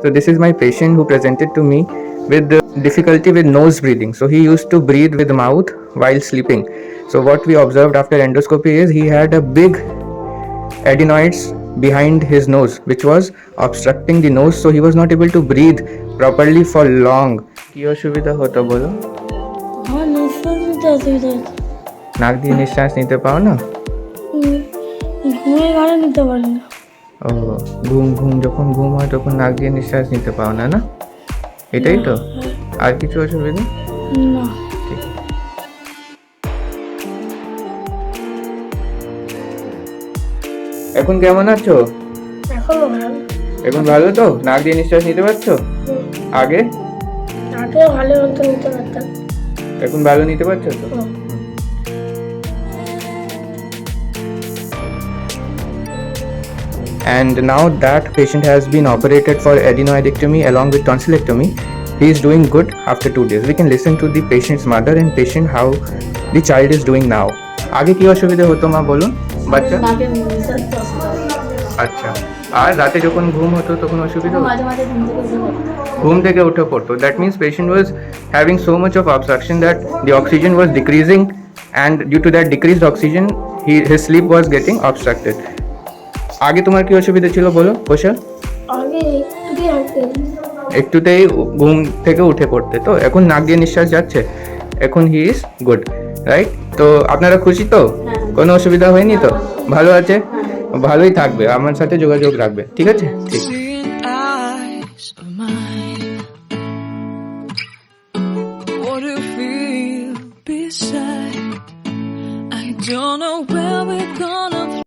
So this is my patient who presented to me with difficulty with nose breathing. So he used to breathe with mouth while sleeping. So what we observed after endoscopy is he had a big adenoids behind his nose which was obstructing the nose, so he was not able to breathe properly for long. কি অসুবিধা হতো বলো? আমার নিঃশ্বাস নিতে অসুবিধা হচ্ছে। নাক দিয়ে নিঃশ্বাস নিতে পাও না? ঘুমের ঘরে নিতে পারি না। ও যখন ঘুম হয় তখন নাক দিয়ে নিঃশ্বাস নিতে পাও না, না? এটাই তো? আর কিছু অসুবিধা? না। এখন কেমন আছো? এখন ভালো তো? নাক দিয়ে নিঃশ্বাস নিতে পারছো? আগে ভালো মতো নিতে পারতাম। এখন ভালো নিতে পারছো তো? And now that patient has been operated for adenoidectomy along with tonsillectomy. He is doing good after 2 days. We can listen to the patient's mother and patient how the child is doing now. আগে কি অসুবিধা হতো মা বলুন বাচ্চা? আচ্ছা, আর রাতে যখন ঘুম হতো তখন অসুবিধা হতো? ঘুম থেকে উঠে পড়তো। That means patient was having so much of obstruction that the oxygen was decreasing, and due to that decreased oxygen his sleep was getting obstructed. আগে তোমার কি অসুবিধা ছিল বলো কোশল? একটুতেই ঘুম থেকে উঠে পড়তে, তো এখন নাক দিয়ে নিঃশ্বাস যাচ্ছে, এখন হি ইজ গুড, রাইট? তো আপনারা খুশি তো? কোনো অসুবিধা হয়নি তো? ভালো আছে? ভালোই থাকবে, আমার সাথে যোগাযোগ রাখবে, ঠিক আছে? ঠিক। Don't know where we're